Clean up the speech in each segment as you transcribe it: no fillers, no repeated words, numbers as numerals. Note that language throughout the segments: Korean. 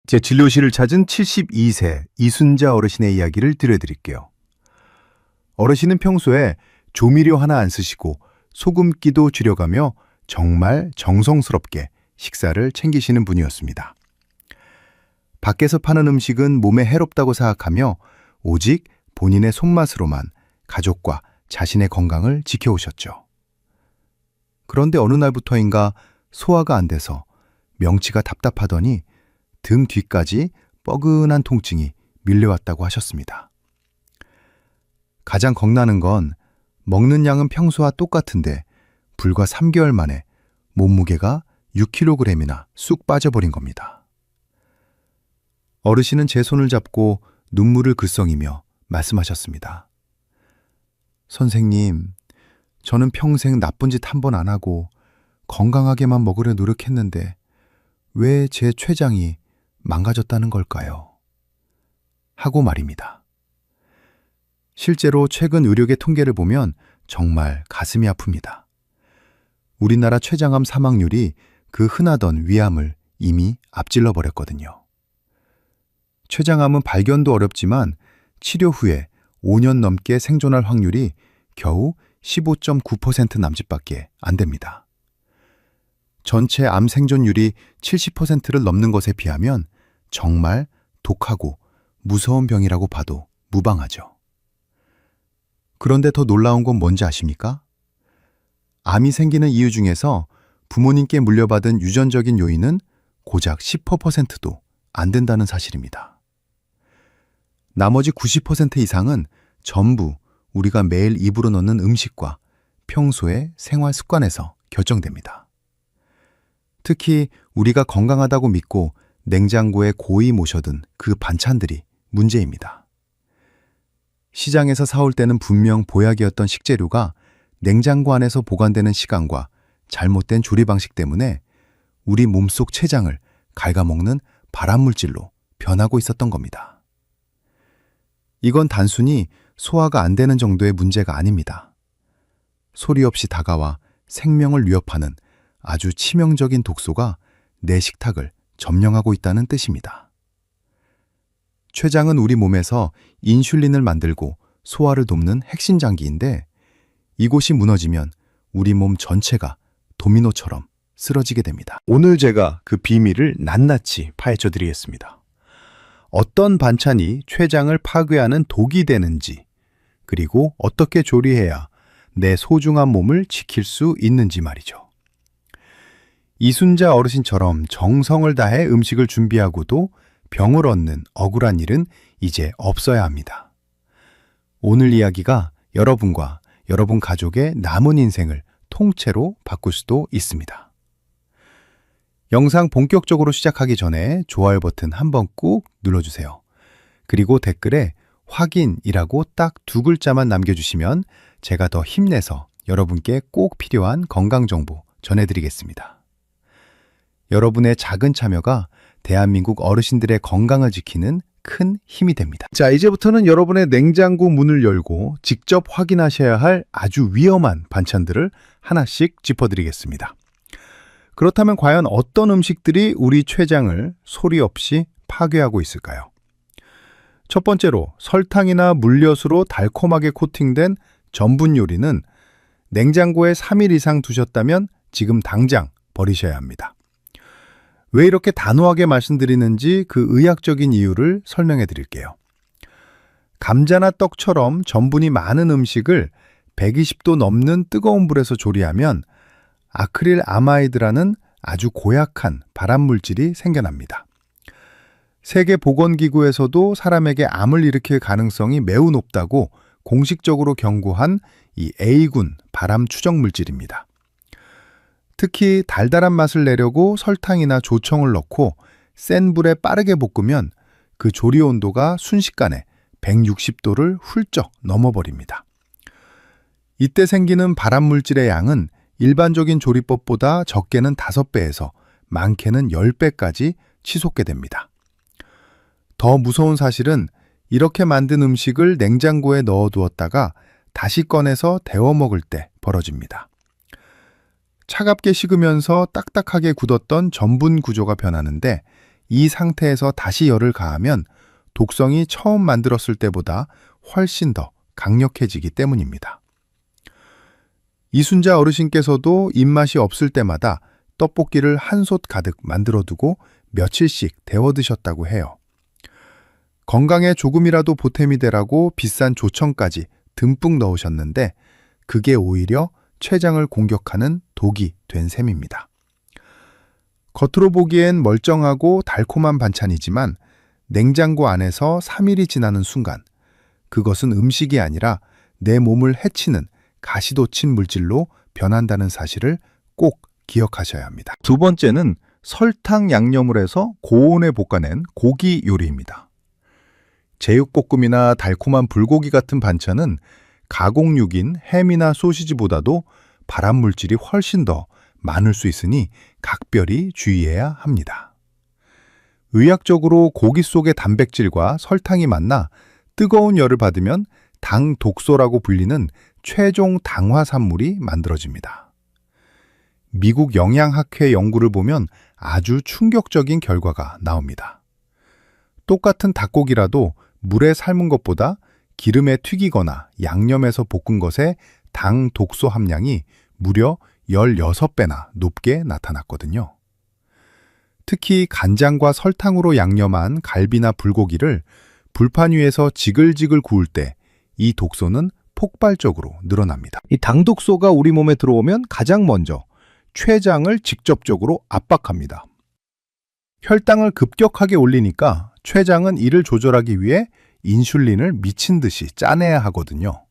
제 진료실을 찾은 72세 이순자 어르신의 이야기를 들려드릴게요. 어르신은 평소에 조미료 하나 안 쓰시고 소금기도 줄여가며 정말 정성스럽게 식사를 챙기시는 분이었습니다. 밖에서 파는 음식은 몸에 해롭다고 생각하며 오직 본인의 손맛으로만 가족과 자신의 건강을 지켜오셨죠. 그런데 어느 날부터인가 소화가 안 돼서 명치가 답답하더니 등 뒤까지 뻐근한 통증이 밀려왔다고 하셨습니다. 가장 겁나는 건 먹는 양은 평소와 똑같은데 불과 3개월 만에 몸무게가 6kg이나 쑥 빠져버린 겁니다. 어르신은 제 손을 잡고 눈물을 글썽이며 말씀하셨습니다. 선생님, 저는 평생 나쁜 짓 한 번 안 하고 건강하게만 먹으려 노력했는데 왜 제 췌장이 망가졌다는 걸까요? 하고 말입니다. 실제로 최근 의료계 통계를 보면 정말 가슴이 아픕니다. 우리나라 췌장암 사망률이 그 흔하던 위암을 이미 앞질러 버렸거든요. 췌장암은 발견도 어렵지만 치료 후에 5년 넘게 생존할 확률이 겨우 15.9% 남짓밖에 안 됩니다. 전체 암 생존율이 70%를 넘는 것에 비하면 정말 독하고 무서운 병이라고 봐도 무방하죠. 그런데 더 놀라운 건 뭔지 아십니까? 암이 생기는 이유 중에서 부모님께 물려받은 유전적인 요인은 고작 10%도 안 된다는 사실입니다. 나머지 90% 이상은 전부 우리가 매일 입으로 넣는 음식과 평소의 생활 습관에서 결정됩니다. 특히 우리가 건강하다고 믿고 냉장고에 고이 모셔둔 그 반찬들이 문제입니다. 시장에서 사올 때는 분명 보약이었던 식재료가 냉장고 안에서 보관되는 시간과 잘못된 조리 방식 때문에 우리 몸속 췌장을 갉아먹는 발암물질로 변하고 있었던 겁니다. 이건 단순히 소화가 안 되는 정도의 문제가 아닙니다. 소리 없이 다가와 생명을 위협하는 아주 치명적인 독소가 내 식탁을 점령하고 있다는 뜻입니다. 췌장은 우리 몸에서 인슐린을 만들고 소화를 돕는 핵심 장기인데 이곳이 무너지면 우리 몸 전체가 도미노처럼 쓰러지게 됩니다. 오늘 제가 그 비밀을 낱낱이 파헤쳐 드리겠습니다. 어떤 반찬이 췌장을 파괴하는 독이 되는지, 그리고 어떻게 조리해야 내 소중한 몸을 지킬 수 있는지 말이죠. 이순자 어르신처럼 정성을 다해 음식을 준비하고도 병을 얻는 억울한 일은 이제 없어야 합니다. 오늘 이야기가 여러분과 여러분 가족의 남은 인생을 통째로 바꿀 수도 있습니다. 영상 본격적으로 시작하기 전에 좋아요 버튼 한번 꾹 눌러주세요. 그리고 댓글에 확인이라고 딱 2글자만 남겨주시면 제가 더 힘내서 여러분께 꼭 필요한 건강정보 전해드리겠습니다. 여러분의 작은 참여가 대한민국 어르신들의 건강을 지키는 큰 힘이 됩니다. 자, 이제부터는 여러분의 냉장고 문을 열고 직접 확인하셔야 할 아주 위험한 반찬들을 하나씩 짚어드리겠습니다. 그렇다면 과연 어떤 음식들이 우리 췌장을 소리 없이 파괴하고 있을까요? 첫 번째로 설탕이나 물엿으로 달콤하게 코팅된 전분 요리는 냉장고에 3일 이상 두셨다면 지금 당장 버리셔야 합니다. 왜 이렇게 단호하게 말씀드리는지 그 의학적인 이유를 설명해 드릴게요. 감자나 떡처럼 전분이 많은 음식을 120도 넘는 뜨거운 불에서 조리하면 아크릴 아마이드라는 아주 고약한 발암물질이 생겨납니다. 세계보건기구에서도 사람에게 암을 일으킬 가능성이 매우 높다고 공식적으로 경고한 이 A군 발암 추적 물질입니다. 특히 달달한 맛을 내려고 설탕이나 조청을 넣고 센 불에 빠르게 볶으면 그 조리 온도가 순식간에 160도를 훌쩍 넘어버립니다. 이때 생기는 발암물질의 양은 일반적인 조리법보다 적게는 5배에서 많게는 10배까지 치솟게 됩니다. 더 무서운 사실은 이렇게 만든 음식을 냉장고에 넣어두었다가 다시 꺼내서 데워 먹을 때 벌어집니다. 차갑게 식으면서 딱딱하게 굳었던 전분 구조가 변하는데 이 상태에서 다시 열을 가하면 독성이 처음 만들었을 때보다 훨씬 더 강력해지기 때문입니다. 이순자 어르신께서도 입맛이 없을 때마다 떡볶이를 한 솥 가득 만들어두고 며칠씩 데워 드셨다고 해요. 건강에 조금이라도 보탬이 되라고 비싼 조청까지 듬뿍 넣으셨는데 그게 오히려 췌장을 공격하는 독이 된 셈입니다. 겉으로 보기엔 멀쩡하고 달콤한 반찬이지만 냉장고 안에서 3일이 지나는 순간 그것은 음식이 아니라 내 몸을 해치는 가시돋친 물질로 변한다는 사실을 꼭 기억하셔야 합니다. 두 번째는 설탕 양념을 해서 고온에 볶아낸 고기 요리입니다. 제육볶음이나 달콤한 불고기 같은 반찬은 가공육인 햄이나 소시지보다도 발암 물질이 훨씬 더 많을 수 있으니 각별히 주의해야 합니다. 의학적으로 고기 속의 단백질과 설탕이 만나 뜨거운 열을 받으면 당 독소라고 불리는 최종 당화산물이 만들어집니다. 미국 영양학회 연구를 보면 아주 충격적인 결과가 나옵니다. 똑같은 닭고기라도 물에 삶은 것보다 기름에 튀기거나 양념해서 볶은 것의 당 독소 함량이 무려 16배나 높게 나타났거든요. 특히 간장과 설탕으로 양념한 갈비나 불고기를 불판 위에서 지글지글 구울 때 이 독소는 폭발적으로 늘어납니다. 이 당독소가 우리 몸에 들어오면 가장 먼저 췌장을 직접적으로 압박합니다. 혈당을 급격하게 올리니까 췌장은 이를 조절하기 위해 인슐린을 미친 듯이 짜내야 하거든요.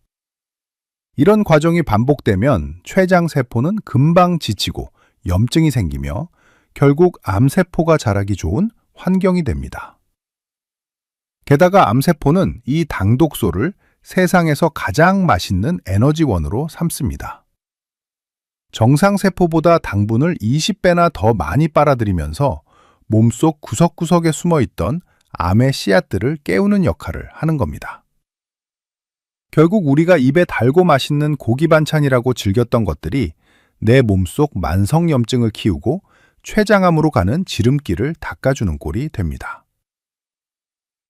이런 과정이 반복되면 췌장 세포는 금방 지치고 염증이 생기며 결국 암세포가 자라기 좋은 환경이 됩니다. 게다가 암세포는 이 당독소를 세상에서 가장 맛있는 에너지원으로 삼습니다. 정상세포보다 당분을 20배나 더 많이 빨아들이면서 몸속 구석구석에 숨어있던 암의 씨앗들을 깨우는 역할을 하는 겁니다. 결국 우리가 입에 달고 맛있는 고기 반찬이라고 즐겼던 것들이 내 몸속 만성염증을 키우고 췌장암으로 가는 지름길을 닦아주는 꼴이 됩니다.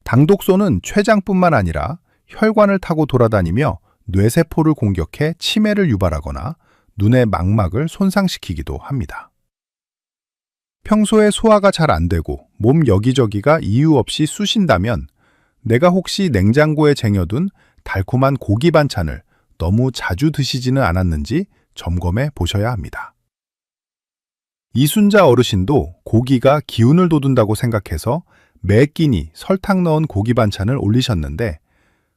당독소는 췌장뿐만 아니라 혈관을 타고 돌아다니며 뇌세포를 공격해 치매를 유발하거나 눈의 망막을 손상시키기도 합니다. 평소에 소화가 잘 안 되고 몸 여기저기가 이유 없이 쑤신다면 내가 혹시 냉장고에 쟁여둔 달콤한 고기 반찬을 너무 자주 드시지는 않았는지 점검해 보셔야 합니다. 이순자 어르신도 고기가 기운을 돋운다고 생각해서 매 끼니 설탕 넣은 고기 반찬을 올리셨는데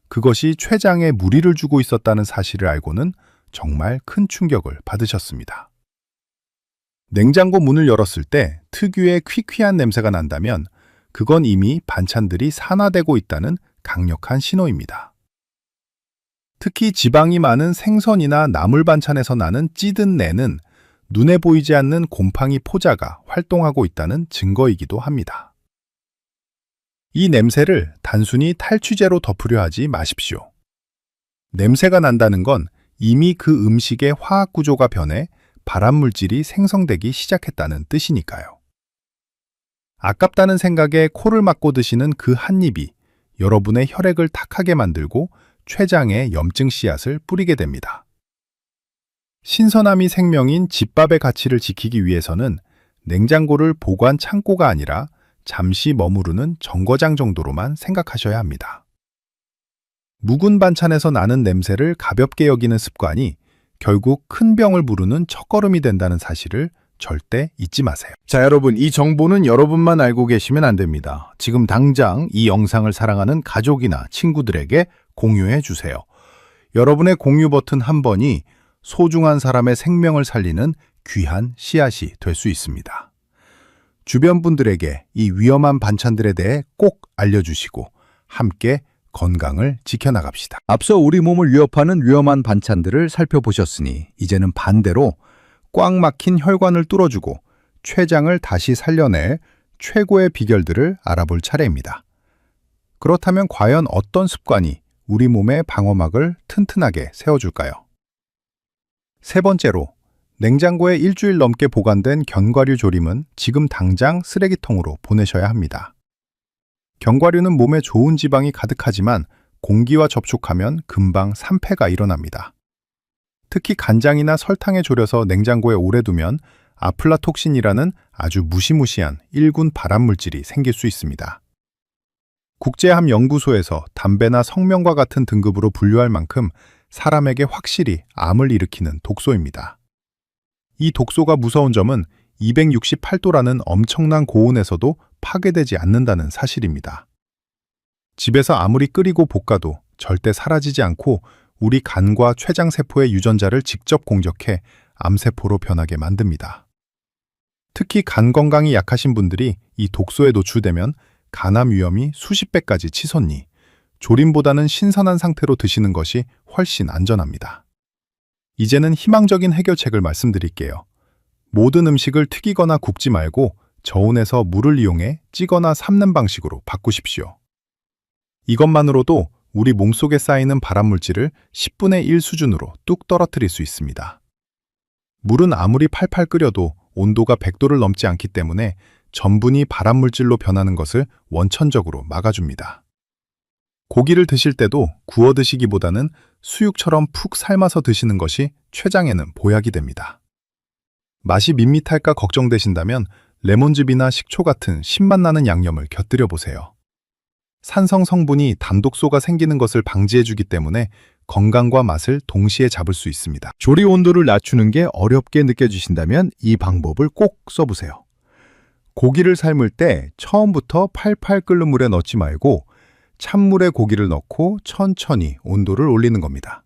그것이 췌장에 무리를 주고 있었다는 사실을 알고는 정말 큰 충격을 받으셨습니다. 냉장고 문을 열었을 때 특유의 퀴퀴한 냄새가 난다면 그건 이미 반찬들이 산화되고 있다는 강력한 신호입니다. 특히 지방이 많은 생선이나 나물 반찬에서 나는 찌든 내는 눈에 보이지 않는 곰팡이 포자가 활동하고 있다는 증거이기도 합니다. 이 냄새를 단순히 탈취제로 덮으려 하지 마십시오. 냄새가 난다는 건 이미 그 음식의 화학 구조가 변해 발암물질이 생성되기 시작했다는 뜻이니까요. 아깝다는 생각에 코를 막고 드시는 그 한 입이 여러분의 혈액을 탁하게 만들고 췌장에 염증 씨앗을 뿌리게 됩니다. 신선함이 생명인 집밥의 가치를 지키기 위해서는 냉장고를 보관 창고가 아니라 잠시 머무르는 정거장 정도로만 생각하셔야 합니다. 묵은 반찬에서 나는 냄새를 가볍게 여기는 습관이 결국 큰 병을 부르는 첫걸음이 된다는 사실을 절대 잊지 마세요. 자, 여러분, 이 정보는 여러분만 알고 계시면 안 됩니다. 지금 당장 이 영상을 사랑하는 가족이나 친구들에게 공유해 주세요. 여러분의 공유 버튼 한 번이 소중한 사람의 생명을 살리는 귀한 씨앗이 될 수 있습니다. 주변 분들에게 이 위험한 반찬들에 대해 꼭 알려주시고 함께 건강을 지켜나갑시다. 앞서 우리 몸을 위협하는 위험한 반찬들을 살펴보셨으니 이제는 반대로 꽉 막힌 혈관을 뚫어주고 췌장을 다시 살려낼 최고의 비결들을 알아볼 차례입니다. 그렇다면 과연 어떤 습관이 우리 몸의 방어막을 튼튼하게 세워줄까요? 세 번째로, 냉장고에 일주일 넘게 보관된 견과류 조림은 지금 당장 쓰레기통으로 보내셔야 합니다. 견과류는 몸에 좋은 지방이 가득하지만 공기와 접촉하면 금방 산패가 일어납니다. 특히 간장이나 설탕에 졸여서 냉장고에 오래 두면 아플라톡신이라는 아주 무시무시한 1군 발암물질이 생길 수 있습니다. 국제암연구소에서 담배나 성명과 같은 등급으로 분류할 만큼 사람에게 확실히 암을 일으키는 독소입니다. 이 독소가 무서운 점은 268도라는 엄청난 고온에서도 파괴되지 않는다는 사실입니다. 집에서 아무리 끓이고 볶아도 절대 사라지지 않고 우리 간과 췌장세포의 유전자를 직접 공격해 암세포로 변하게 만듭니다. 특히 간 건강이 약하신 분들이 이 독소에 노출되면 간암 위험이 수십 배까지 치솟니 조림보다는 신선한 상태로 드시는 것이 훨씬 안전합니다. 이제는 희망적인 해결책을 말씀드릴게요. 모든 음식을 튀기거나 굽지 말고 저온에서 물을 이용해 찌거나 삶는 방식으로 바꾸십시오. 이것만으로도 우리 몸속에 쌓이는 발암물질을 10분의 1 수준으로 뚝 떨어뜨릴 수 있습니다. 물은 아무리 팔팔 끓여도 온도가 100도를 넘지 않기 때문에 전분이 발암물질로 변하는 것을 원천적으로 막아줍니다. 고기를 드실 때도 구워 드시기보다는 수육처럼 푹 삶아서 드시는 것이 췌장에는 보약이 됩니다. 맛이 밋밋할까 걱정되신다면 레몬즙이나 식초 같은 신맛 나는 양념을 곁들여 보세요. 산성 성분이 단독소가 생기는 것을 방지해주기 때문에 건강과 맛을 동시에 잡을 수 있습니다. 조리 온도를 낮추는 게 어렵게 느껴지신다면 이 방법을 꼭 써보세요. 고기를 삶을 때 처음부터 팔팔 끓는 물에 넣지 말고 찬물에 고기를 넣고 천천히 온도를 올리는 겁니다.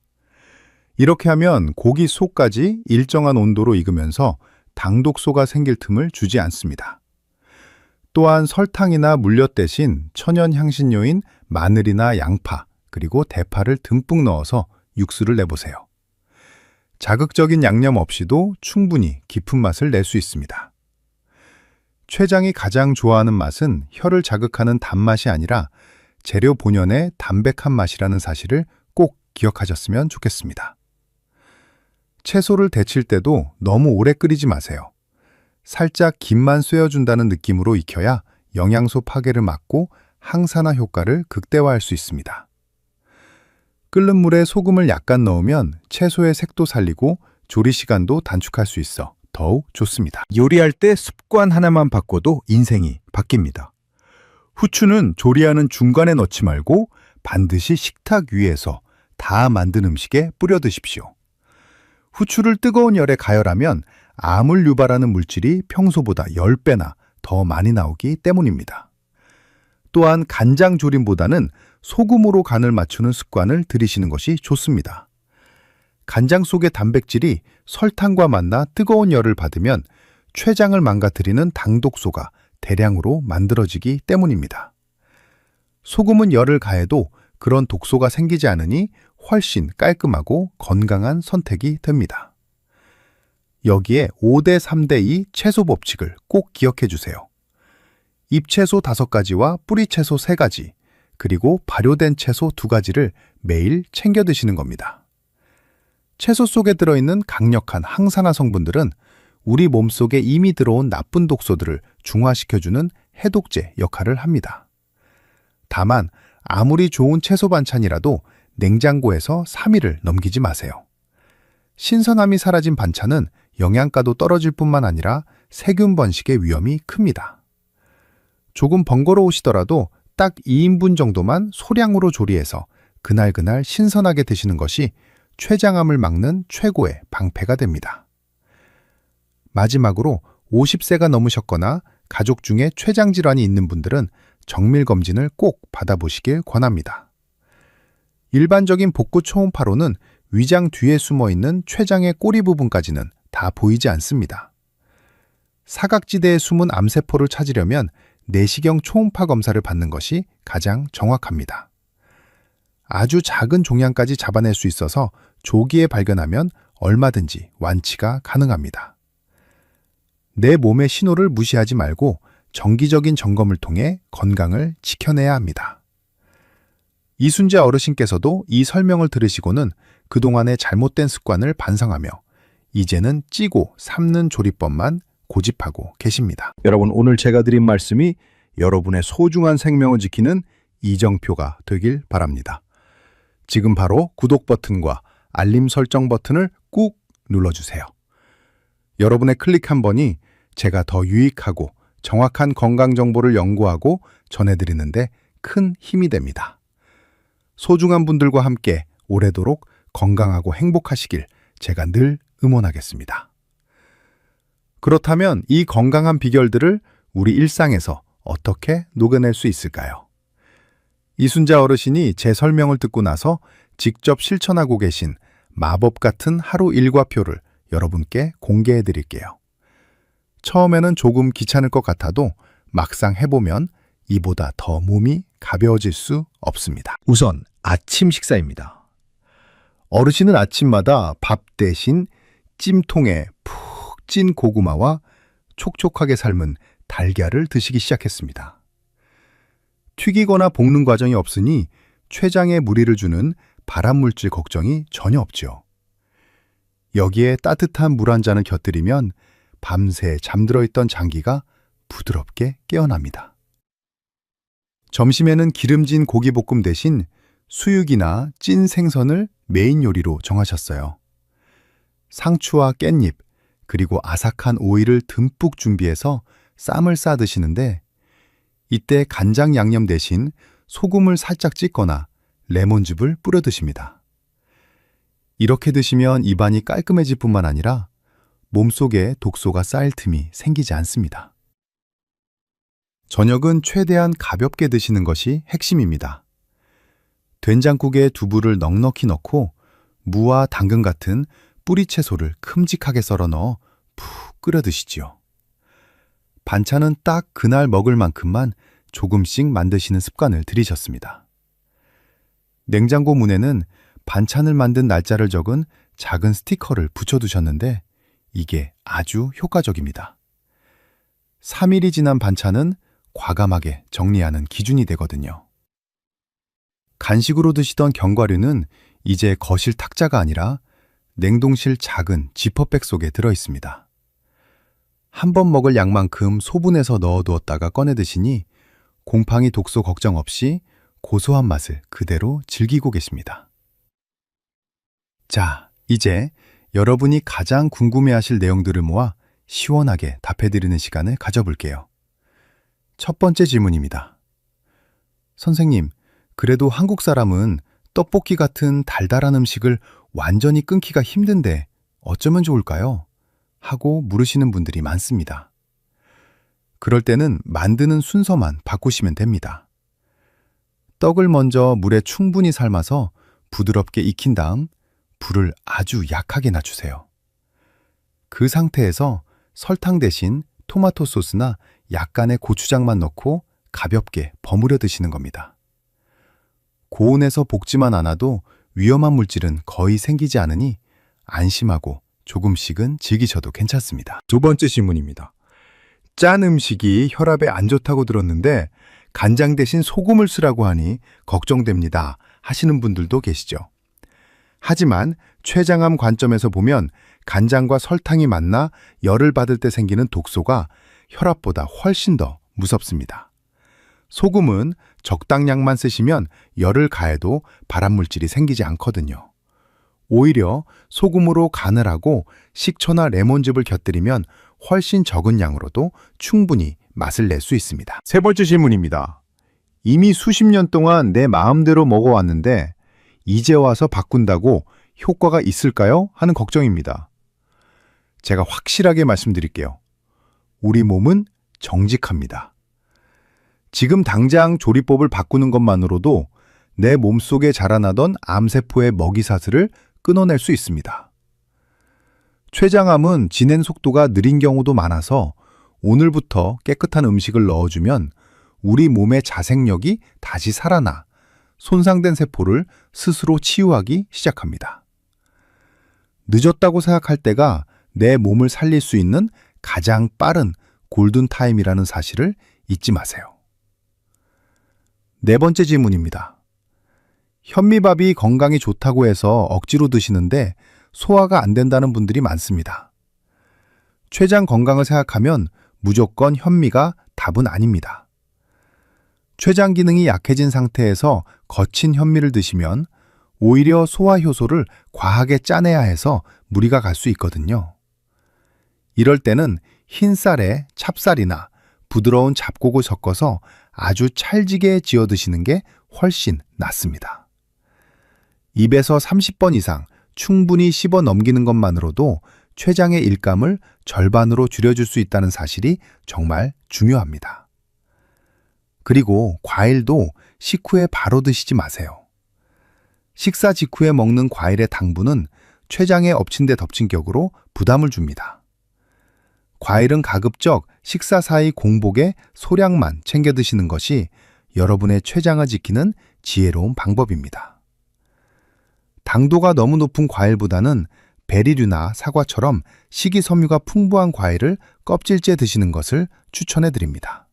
이렇게 하면 고기 속까지 일정한 온도로 익으면서 당독소가 생길 틈을 주지 않습니다. 또한 설탕이나 물엿 대신 천연 향신료인 마늘이나 양파, 그리고 대파를 듬뿍 넣어서 육수를 내보세요. 자극적인 양념 없이도 충분히 깊은 맛을 낼 수 있습니다. 췌장이 가장 좋아하는 맛은 혀를 자극하는 단맛이 아니라 재료 본연의 담백한 맛이라는 사실을 꼭 기억하셨으면 좋겠습니다. 채소를 데칠 때도 너무 오래 끓이지 마세요. 살짝 김만 쐬어준다는 느낌으로 익혀야 영양소 파괴를 막고 항산화 효과를 극대화할 수 있습니다. 끓는 물에 소금을 약간 넣으면 채소의 색도 살리고 조리 시간도 단축할 수 있어 더욱 좋습니다. 요리할 때 습관 하나만 바꿔도 인생이 바뀝니다. 후추는 조리하는 중간에 넣지 말고 반드시 식탁 위에서 다 만든 음식에 뿌려 드십시오. 후추를 뜨거운 열에 가열하면 암을 유발하는 물질이 평소보다 10배나 더 많이 나오기 때문입니다. 또한 간장 조림보다는 소금으로 간을 맞추는 습관을 들이시는 것이 좋습니다. 간장 속의 단백질이 설탕과 만나 뜨거운 열을 받으면 췌장을 망가뜨리는 당독소가 대량으로 만들어지기 때문입니다. 소금은 열을 가해도 그런 독소가 생기지 않으니 훨씬 깔끔하고 건강한 선택이 됩니다. 여기에 5대 3대 2 채소 법칙을 꼭 기억해 주세요. 잎채소 5가지와 뿌리채소 3가지, 그리고 발효된 채소 2가지를 매일 챙겨 드시는 겁니다. 채소 속에 들어있는 강력한 항산화 성분들은 우리 몸속에 이미 들어온 나쁜 독소들을 중화시켜주는 해독제 역할을 합니다. 다만 아무리 좋은 채소 반찬이라도 냉장고에서 3일을 넘기지 마세요. 신선함이 사라진 반찬은 영양가도 떨어질 뿐만 아니라 세균 번식의 위험이 큽니다. 조금 번거로우시더라도 딱 2인분 정도만 소량으로 조리해서 그날그날 신선하게 드시는 것이 췌장암을 막는 최고의 방패가 됩니다. 마지막으로 50세가 넘으셨거나 가족 중에 췌장 질환이 있는 분들은 정밀 검진을 꼭 받아보시길 권합니다. 일반적인 복부 초음파로는 위장 뒤에 숨어있는 췌장의 꼬리 부분까지는 다 보이지 않습니다. 사각지대에 숨은 암세포를 찾으려면 내시경 초음파 검사를 받는 것이 가장 정확합니다. 아주 작은 종양까지 잡아낼 수 있어서 조기에 발견하면 얼마든지 완치가 가능합니다. 내 몸의 신호를 무시하지 말고 정기적인 점검을 통해 건강을 지켜내야 합니다. 이순재 어르신께서도 이 설명을 들으시고는 그동안의 잘못된 습관을 반성하며 이제는 찌고 삶는 조리법만 고집하고 계십니다. 여러분, 오늘 제가 드린 말씀이 여러분의 소중한 생명을 지키는 이정표가 되길 바랍니다. 지금 바로 구독 버튼과 알림 설정 버튼을 꾹 눌러주세요. 여러분의 클릭 한 번이 제가 더 유익하고 정확한 건강 정보를 연구하고 전해드리는데 큰 힘이 됩니다. 소중한 분들과 함께 오래도록 건강하고 행복하시길 제가 늘 응원하겠습니다. 그렇다면 이 건강한 비결들을 우리 일상에서 어떻게 녹여낼 수 있을까요? 이순자 어르신이 제 설명을 듣고 나서 직접 실천하고 계신 마법 같은 하루 일과표를 여러분께 공개해 드릴게요. 처음에는 조금 귀찮을 것 같아도 막상 해보면 이보다 더 몸이 가벼워질 수 없습니다. 우선 아침 식사입니다. 어르신은 아침마다 밥 대신 찜통에 푹 찐 고구마와 촉촉하게 삶은 달걀을 드시기 시작했습니다. 튀기거나 볶는 과정이 없으니 췌장에 무리를 주는 발암물질 걱정이 전혀 없죠. 여기에 따뜻한 물 한 잔을 곁들이면 밤새 잠들어 있던 장기가 부드럽게 깨어납니다. 점심에는 기름진 고기볶음 대신 수육이나 찐 생선을 메인 요리로 정하셨어요. 상추와 깻잎, 그리고 아삭한 오이를 듬뿍 준비해서 쌈을 싸 드시는데 이때 간장 양념 대신 소금을 살짝 찍거나 레몬즙을 뿌려 드십니다. 이렇게 드시면 입안이 깔끔해질 뿐만 아니라 몸속에 독소가 쌓일 틈이 생기지 않습니다. 저녁은 최대한 가볍게 드시는 것이 핵심입니다. 된장국에 두부를 넉넉히 넣고 무와 당근 같은 뿌리 채소를 큼직하게 썰어 넣어 푹 끓여 드시지요. 반찬은 딱 그날 먹을 만큼만 조금씩 만드시는 습관을 들이셨습니다. 냉장고 문에는 반찬을 만든 날짜를 적은 작은 스티커를 붙여두셨는데 이게 아주 효과적입니다. 3일이 지난 반찬은 과감하게 정리하는 기준이 되거든요. 간식으로 드시던 견과류는 이제 거실 탁자가 아니라 냉동실 작은 지퍼백 속에 들어 있습니다. 한 번 먹을 양만큼 소분해서 넣어두었다가 꺼내 드시니 곰팡이 독소 걱정 없이 고소한 맛을 그대로 즐기고 계십니다. 자, 이제 여러분이 가장 궁금해하실 내용들을 모아 시원하게 답해드리는 시간을 가져볼게요. 첫 번째 질문입니다. 선생님, 그래도 한국 사람은 떡볶이 같은 달달한 음식을 완전히 끊기가 힘든데 어쩌면 좋을까요? 하고 물으시는 분들이 많습니다. 그럴 때는 만드는 순서만 바꾸시면 됩니다. 떡을 먼저 물에 충분히 삶아서 부드럽게 익힌 다음 불을 아주 약하게 낮추세요. 그 상태에서 설탕 대신 토마토 소스나 약간의 고추장만 넣고 가볍게 버무려 드시는 겁니다. 고온에서 볶지만 않아도 위험한 물질은 거의 생기지 않으니 안심하고 조금씩은 즐기셔도 괜찮습니다. 두 번째 질문입니다. 짠 음식이 혈압에 안 좋다고 들었는데 간장 대신 소금을 쓰라고 하니 걱정됩니다 하시는 분들도 계시죠. 하지만 췌장암 관점에서 보면 간장과 설탕이 만나 열을 받을 때 생기는 독소가 혈압보다 훨씬 더 무섭습니다. 소금은 적당량만 쓰시면 열을 가해도 발암물질이 생기지 않거든요. 오히려 소금으로 간을 하고 식초나 레몬즙을 곁들이면 훨씬 적은 양으로도 충분히 맛을 낼 수 있습니다. 세 번째 질문입니다. 이미 수십 년 동안 내 마음대로 먹어왔는데 이제 와서 바꾼다고 효과가 있을까요? 하는 걱정입니다. 제가 확실하게 말씀드릴게요. 우리 몸은 정직합니다. 지금 당장 조리법을 바꾸는 것만으로도 내 몸속에 자라나던 암세포의 먹이사슬을 끊어낼 수 있습니다. 췌장암은 진행 속도가 느린 경우도 많아서 오늘부터 깨끗한 음식을 넣어주면 우리 몸의 자생력이 다시 살아나 손상된 세포를 스스로 치유하기 시작합니다. 늦었다고 생각할 때가 내 몸을 살릴 수 있는 가장 빠른 골든타임이라는 사실을 잊지 마세요. 네 번째 질문입니다. 현미밥이 건강에 좋다고 해서 억지로 드시는데 소화가 안 된다는 분들이 많습니다. 췌장 건강을 생각하면 무조건 현미가 답은 아닙니다. 췌장 기능이 약해진 상태에서 거친 현미를 드시면 오히려 소화 효소를 과하게 짜내야 해서 무리가 갈 수 있거든요. 이럴 때는 흰 쌀에 찹쌀이나 부드러운 잡곡을 섞어서 아주 찰지게 지어 드시는 게 훨씬 낫습니다. 입에서 30번 이상 충분히 씹어 넘기는 것만으로도 췌장의 일감을 절반으로 줄여줄 수 있다는 사실이 정말 중요합니다. 그리고 과일도 식후에 바로 드시지 마세요. 식사 직후에 먹는 과일의 당분은 췌장에 엎친 데 덮친 격으로 부담을 줍니다. 과일은 가급적 식사 사이 공복에 소량만 챙겨 드시는 것이 여러분의 췌장을 지키는 지혜로운 방법입니다. 당도가 너무 높은 과일보다는 베리류나 사과처럼 식이섬유가 풍부한 과일을 껍질째 드시는 것을 추천해 드립니다.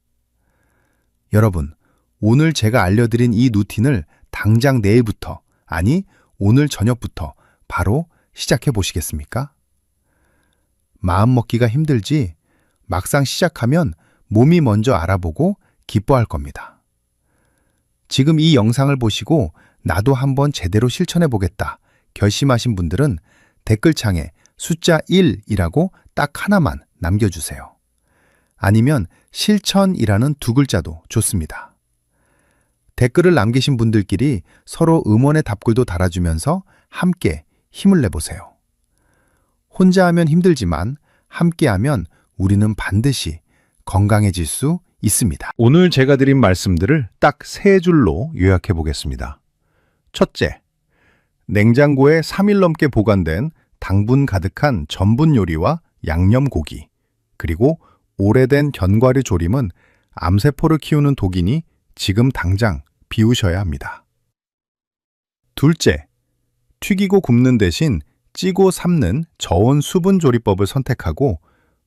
여러분, 오늘 제가 알려드린 이 루틴을 당장 내일부터, 아니 오늘 저녁부터 바로 시작해 보시겠습니까? 마음 먹기가 힘들지 막상 시작하면 몸이 먼저 알아보고 기뻐할 겁니다. 지금 이 영상을 보시고 나도 한번 제대로 실천해 보겠다 결심하신 분들은 댓글창에 숫자 1이라고 딱 하나만 남겨주세요. 아니면 실천이라는 두 글자도 좋습니다. 댓글을 남기신 분들끼리 서로 응원의 답글도 달아주면서 함께 힘을 내보세요. 혼자 하면 힘들지만 함께하면 우리는 반드시 건강해질 수 있습니다. 오늘 제가 드린 말씀들을 딱 3줄로 요약해 보겠습니다. 첫째, 냉장고에 3일 넘게 보관된 당분 가득한 전분 요리와 양념고기, 그리고 오래된 견과류 조림은 암세포를 키우는 독이니 지금 당장 비우셔야 합니다. 둘째, 튀기고 굽는 대신 찌고 삶는 저온 수분 조리법을 선택하고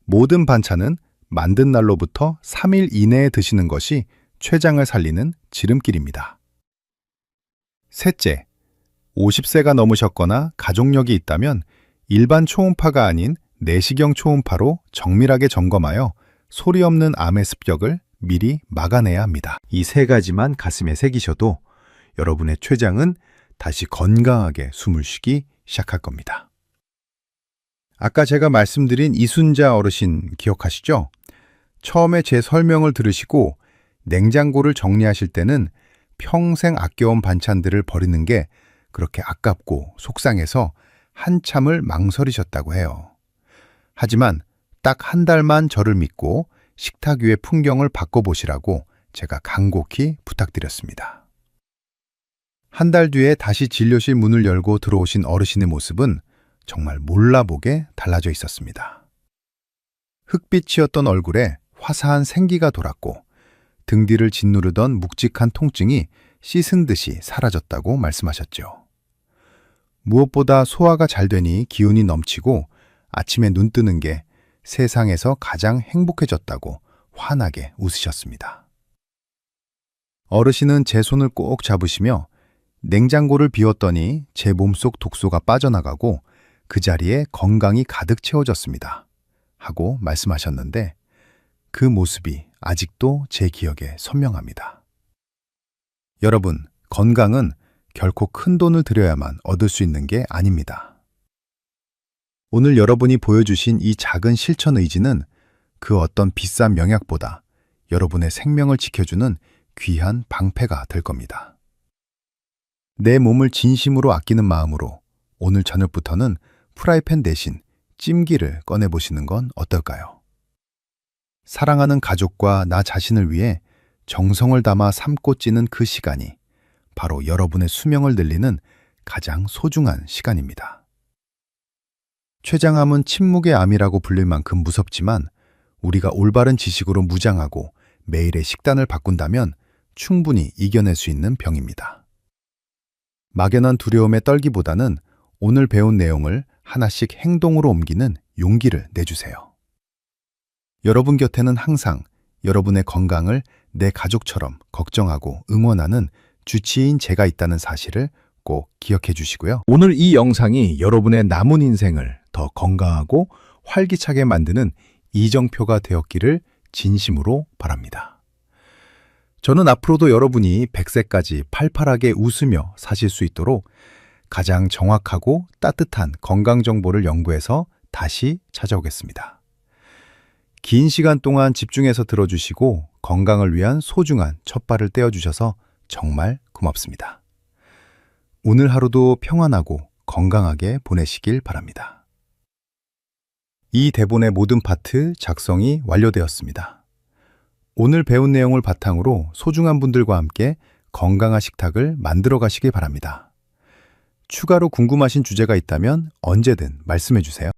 모든 반찬은 만든 날로부터 3일 이내에 드시는 것이 췌장을 살리는 지름길입니다. 셋째, 50세가 넘으셨거나 가족력이 있다면 일반 초음파가 아닌 내시경 초음파로 정밀하게 점검하여 소리 없는 암의 습격을 미리 막아내야 합니다. 이 3가지만 가슴에 새기셔도 여러분의 췌장은 다시 건강하게 숨을 쉬기 시작할 겁니다. 아까 제가 말씀드린 이순자 어르신 기억하시죠? 처음에 제 설명을 들으시고 냉장고를 정리하실 때는 평생 아껴온 반찬들을 버리는 게 그렇게 아깝고 속상해서 한참을 망설이셨다고 해요. 하지만 딱 한 달만 저를 믿고 식탁 위의 풍경을 바꿔보시라고 제가 간곡히 부탁드렸습니다. 한 달 뒤에 다시 진료실 문을 열고 들어오신 어르신의 모습은 정말 몰라보게 달라져 있었습니다. 흑빛이었던 얼굴에 화사한 생기가 돌았고 등 뒤를 짓누르던 묵직한 통증이 씻은 듯이 사라졌다고 말씀하셨죠. 무엇보다 소화가 잘 되니 기운이 넘치고 아침에 눈 뜨는 게 세상에서 가장 행복해졌다고 환하게 웃으셨습니다. 어르신은 제 손을 꼭 잡으시며 냉장고를 비웠더니 제 몸속 독소가 빠져나가고 그 자리에 건강이 가득 채워졌습니다. 하고 말씀하셨는데 그 모습이 아직도 제 기억에 선명합니다. 여러분, 건강은 결코 큰 돈을 들여야만 얻을 수 있는 게 아닙니다. 오늘 여러분이 보여주신 이 작은 실천 의지는 그 어떤 비싼 명약보다 여러분의 생명을 지켜주는 귀한 방패가 될 겁니다. 내 몸을 진심으로 아끼는 마음으로 오늘 저녁부터는 프라이팬 대신 찜기를 꺼내보시는 건 어떨까요? 사랑하는 가족과 나 자신을 위해 정성을 담아 삶고 찌는 그 시간이 바로 여러분의 수명을 늘리는 가장 소중한 시간입니다. 췌장암은 침묵의 암이라고 불릴 만큼 무섭지만 우리가 올바른 지식으로 무장하고 매일의 식단을 바꾼다면 충분히 이겨낼 수 있는 병입니다. 막연한 두려움에 떨기보다는 오늘 배운 내용을 하나씩 행동으로 옮기는 용기를 내주세요. 여러분 곁에는 항상 여러분의 건강을 내 가족처럼 걱정하고 응원하는 주치의인 제가 있다는 사실을 꼭 기억해 주시고요. 오늘 이 영상이 여러분의 남은 인생을 더 건강하고 활기차게 만드는 이정표가 되었기를 진심으로 바랍니다. 저는 앞으로도 여러분이 100세까지 팔팔하게 웃으며 사실 수 있도록 가장 정확하고 따뜻한 건강 정보를 연구해서 다시 찾아오겠습니다. 긴 시간 동안 집중해서 들어주시고 건강을 위한 소중한 첫발을 떼어주셔서 정말 고맙습니다. 오늘 하루도 평안하고 건강하게 보내시길 바랍니다. 이 대본의 모든 파트 작성이 완료되었습니다. 오늘 배운 내용을 바탕으로 소중한 분들과 함께 건강한 식탁을 만들어 가시길 바랍니다. 추가로 궁금하신 주제가 있다면 언제든 말씀해 주세요.